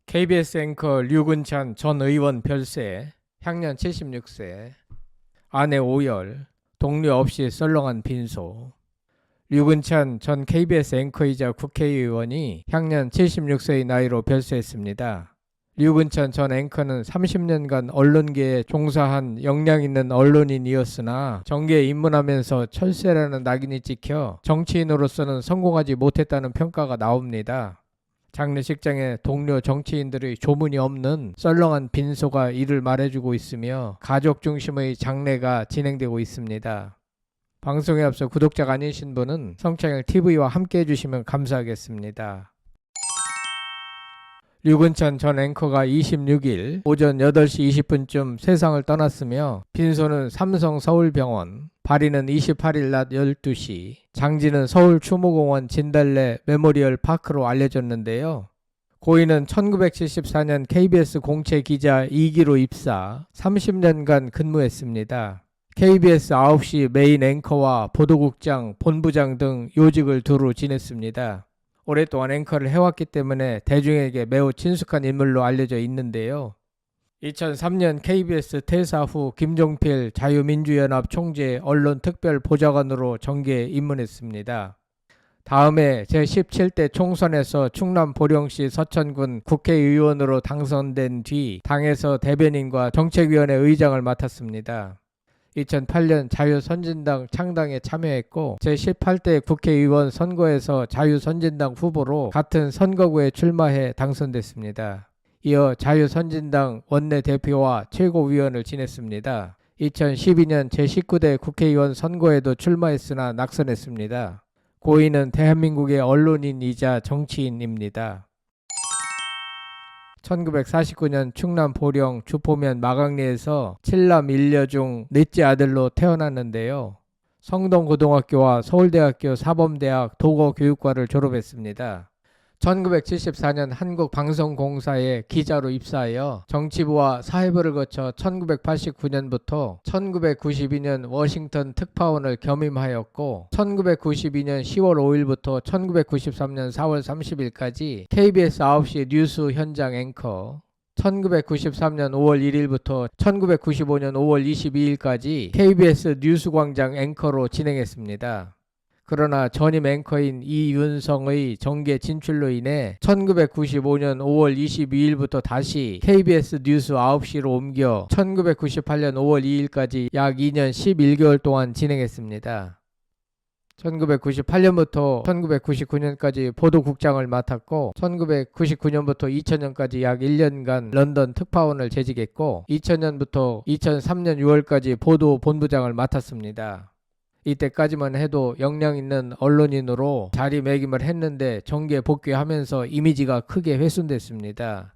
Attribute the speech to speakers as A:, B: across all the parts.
A: KBS 앵커 류근찬 전 의원 별세, 향년 76세, 아내 오열, 동료 없이 썰렁한 빈소. 류근찬 전 KBS 앵커이자 국회의원이 향년 76세의 나이로 별세했습니다. 류근찬 전 앵커는 30년간 언론계에 종사한 역량 있는 언론인이었으나 정계에 입문하면서 철새라는 낙인이 찍혀 정치인으로서는 성공하지 못했다는 평가가 나옵니다. 장례식장에 동료 정치인들의 조문이 없는 썰렁한 빈소가 이를 말해주고 있으며 가족 중심의 장례가 진행되고 있습니다. 방송에 앞서 구독자가 아니신 분은 성창일 TV와 함께 해주시면 감사하겠습니다. 류근찬 전 앵커가 26일 오전 8시 20분쯤 세상을 떠났으며 빈소는 삼성 서울병원, 발인은 28일 낮 12시, 장지는 서울추모공원 진달래 메모리얼 파크로 알려졌는데요. 고인은 1974년 KBS 공채 기자 2기로 입사, 30년간 근무했습니다. KBS 9시 메인 앵커와 보도국장, 본부장 등 요직을 두루 지냈습니다. 오랫동안 앵커를 해왔기 때문에 대중에게 매우 친숙한 인물로 알려져 있는데요. 2003년 KBS 퇴사 후 김종필 자유민주연합 총재 언론특별보좌관으로 정계에 입문했습니다. 다음해 제17대 총선에서 충남 보령시 서천군 국회의원으로 당선된 뒤 당에서 대변인과 정책위원회 의장을 맡았습니다. 2008년 자유선진당 창당에 참여했고 제18대 국회의원 선거에서 자유선진당 후보로 같은 선거구에 출마해 당선됐습니다. 이어 자유선진당 원내대표와 최고위원을 지냈습니다. 2012년 제19대 국회의원 선거에도 출마했으나 낙선했습니다. 고인은 대한민국의 언론인이자 정치인입니다. 1949년 충남 보령 주포면 마강리에서 7남 1녀 중 넷째 아들로 태어났는데요. 성동고등학교와 서울대학교 사범대학 도거교육과를 졸업했습니다. 1974년 한국방송공사에 기자로 입사하여 정치부와 사회부를 거쳐 1989년부터 1992년 워싱턴 특파원을 겸임하였고 1992년 10월 5일부터 1993년 4월 30일까지 KBS 9시 뉴스 현장 앵커, 1993년 5월 1일부터 1995년 5월 22일까지 KBS 뉴스광장 앵커로 진행했습니다. 그러나 전임 앵커인 이윤성의 정계 진출로 인해 1995년 5월 22일부터 다시 KBS 뉴스 9시로 옮겨 1998년 5월 2일까지 약 2년 11개월 동안 진행했습니다. 1998년부터 1999년까지 보도국장을 맡았고 1999년부터 2000년까지 약 1년간 런던 특파원을 재직했고 2000년부터 2003년 6월까지 보도본부장을 맡았습니다. 이때까지만 해도 역량 있는 언론인으로 자리매김을 했는데 정계 복귀하면서 이미지가 크게 훼손됐습니다.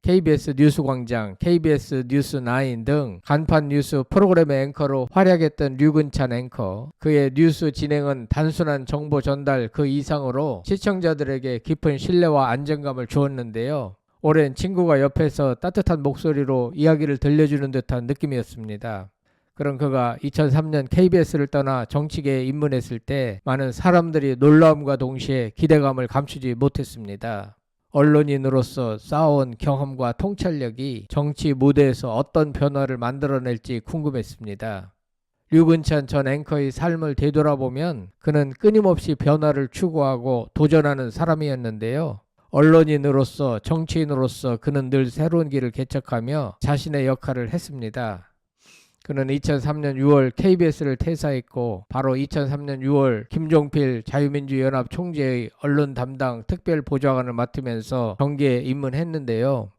A: KBS 뉴스광장, KBS 뉴스9 등 간판 뉴스 프로그램의 앵커로 활약했던 류근찬 앵커. 그의 뉴스 진행은 단순한 정보 전달 그 이상으로 시청자들에게 깊은 신뢰와 안정감을 주었는데요. 오랜 친구가 옆에서 따뜻한 목소리로 이야기를 들려주는 듯한 느낌이었습니다. 그런 그가 2003년 KBS를 떠나 정치계에 입문했을 때 많은 사람들이 놀라움과 동시에 기대감을 감추지 못했습니다. 언론인으로서 쌓아온 경험과 통찰력이 정치 무대에서 어떤 변화를 만들어낼지 궁금했습니다. 류근찬 전 앵커의 삶을 되돌아보면 그는 끊임없이 변화를 추구하고 도전하는 사람이었는데요. 언론인으로서 정치인으로서 그는 늘 새로운 길을 개척하며 자신의 역할을 했습니다. 그는 2003년 6월 KBS를 퇴사했고 바로 2003년 6월 김종필 자유민주연합 총재의 언론 담당 특별보좌관을 맡으면서 정계에 입문했는데요.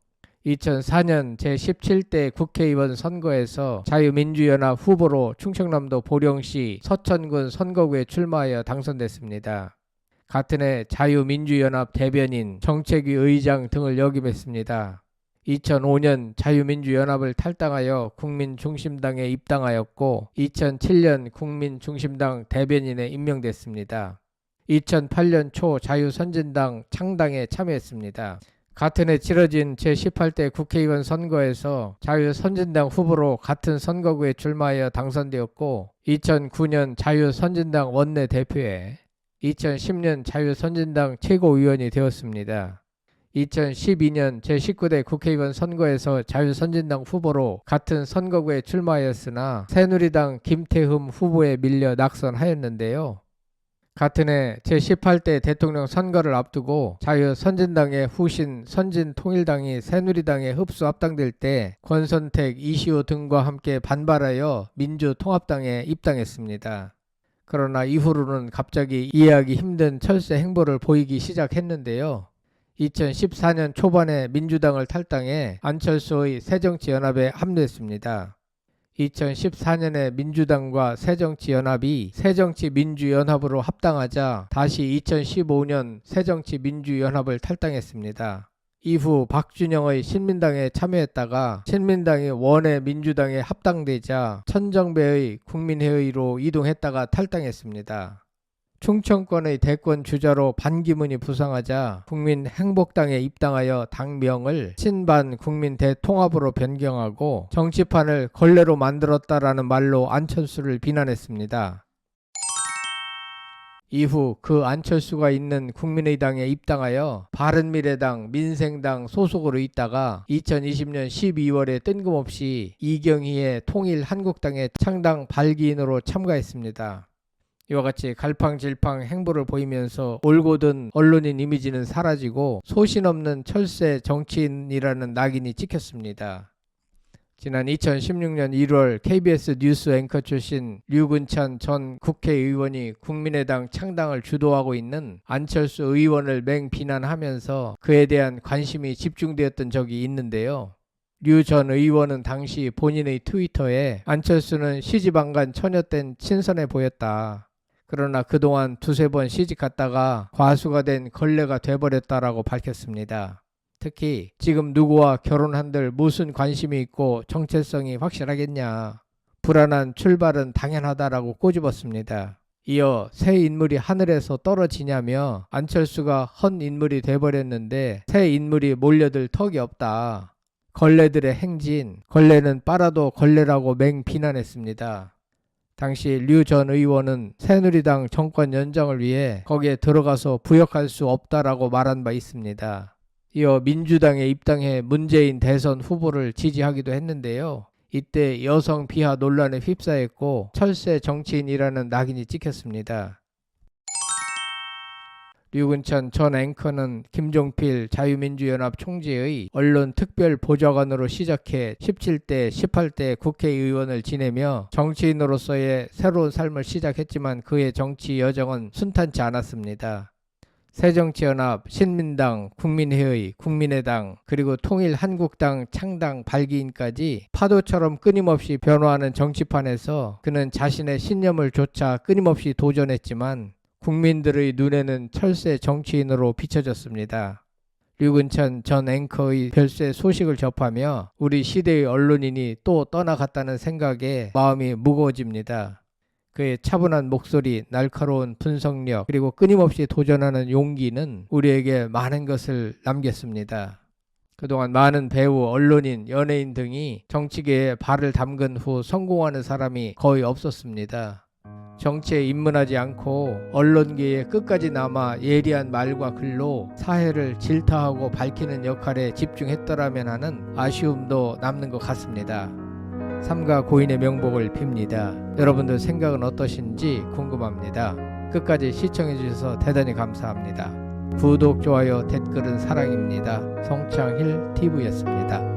A: 2004년 제17대 국회의원 선거에서 자유민주연합 후보로 충청남도 보령시 서천군 선거구에 출마하여 당선됐습니다. 같은 해 자유민주연합 대변인, 정책위 의장 등을 역임했습니다. 2005년 자유민주연합을 탈당하여 국민중심당에 입당하였고 2007년 국민중심당 대변인에 임명됐습니다. 2008년 초 자유선진당 창당에 참여했습니다. 같은 해 치러진 제18대 국회의원 선거에서 자유선진당 후보로 같은 선거구에 출마하여 당선되었고 2009년 자유선진당 원내대표에 2010년 자유선진당 최고위원이 되었습니다. 2012년 제19대 국회의원 선거에서 자유선진당 후보로 같은 선거구에 출마하였으나 새누리당 김태흠 후보에 밀려 낙선하였는데요. 같은 해 제18대 대통령 선거를 앞두고 자유선진당의 후신 선진통일당이 새누리당에 흡수 합당될 때 권선택, 이시호 등과 함께 반발하여 민주통합당에 입당했습니다. 그러나 이후로는 갑자기 이해하기 힘든 철새 행보를 보이기 시작했는데요. 2014년 초반에 민주당을 탈당해 안철수의 새정치연합에 합류했습니다. 2014년에 민주당과 새정치연합이 새정치민주연합으로 합당하자 다시 2015년 새정치민주연합을 탈당했습니다. 이후 박준영의 신민당에 참여했다가 신민당이 원외 민주당에 합당되자 천정배의 국민회의로 이동했다가 탈당했습니다. 충청권의 대권 주자로 반기문이 부상하자 국민행복당에 입당하여 당명을 친반 국민대통합으로 변경하고 정치판을 걸레로 만들었다라는 말로 안철수를 비난했습니다. 이후 그 안철수가 있는 국민의당에 입당하여 바른미래당, 민생당 소속으로 있다가 2020년 12월에 뜬금없이 이경희의 통일한국당의 창당 발기인으로 참가했습니다. 이와 같이 갈팡질팡 행보를 보이면서 올곧은 언론인 이미지는 사라지고 소신없는 철새 정치인이라는 낙인이 찍혔습니다. 지난 2016년 1월 KBS 뉴스 앵커 출신 류근찬 전 국회의원이 국민의당 창당을 주도하고 있는 안철수 의원을 맹비난하면서 그에 대한 관심이 집중되었던 적이 있는데요. 류 전 의원은 당시 본인의 트위터에 안철수는 시집안간 처녀 땐 친선해 보였다. 그러나 그동안 두세 번 시집 갔다가 과수가 된 걸레가 돼버렸다라고 밝혔습니다. 특히 지금 누구와 결혼한들 무슨 관심이 있고 정체성이 확실하겠냐. 불안한 출발은 당연하다라고 꼬집었습니다. 이어 새 인물이 하늘에서 떨어지냐며 안철수가 헌 인물이 돼버렸는데 새 인물이 몰려들 턱이 없다. 걸레들의 행진, 걸레는 빨아도 걸레라고 맹비난했습니다. 당시 류 전 의원은 새누리당 정권 연장을 위해 거기에 들어가서 부역할 수 없다라고 말한 바 있습니다. 이어 민주당에 입당해 문재인 대선 후보를 지지하기도 했는데요. 이때 여성 비하 논란에 휩싸였고 철새 정치인이라는 낙인이 찍혔습니다. 류근찬 전 앵커는 김종필 자유민주연합 총재의 언론특별보좌관으로 시작해 17대, 18대 국회의원을 지내며 정치인으로서의 새로운 삶을 시작했지만 그의 정치 여정은 순탄치 않았습니다. 새정치연합, 신민당, 국민회의, 국민의당, 그리고 통일한국당 창당 발기인까지 파도처럼 끊임없이 변화하는 정치판에서 그는 자신의 신념을 조차 끊임없이 도전했지만 국민들의 눈에는 철새 정치인으로 비춰졌습니다. 류근찬 전 앵커의 별세 소식을 접하며 우리 시대의 언론인이 또 떠나갔다는 생각에 마음이 무거워집니다. 그의 차분한 목소리, 날카로운 분석력, 그리고 끊임없이 도전하는 용기는 우리에게 많은 것을 남겼습니다. 그동안 많은 배우, 언론인, 연예인 등이 정치계에 발을 담근 후 성공하는 사람이 거의 없었습니다. 정치에 입문하지 않고 언론계에 끝까지 남아 예리한 말과 글로 사회를 질타하고 밝히는 역할에 집중했더라면 하는 아쉬움도 남는 것 같습니다. 삼가 고인의 명복을 빕니다. 여러분들 생각은 어떠신지 궁금합니다. 끝까지 시청해 주셔서 대단히 감사합니다. 구독, 좋아요, 댓글은 사랑입니다. 성창힐 TV였습니다.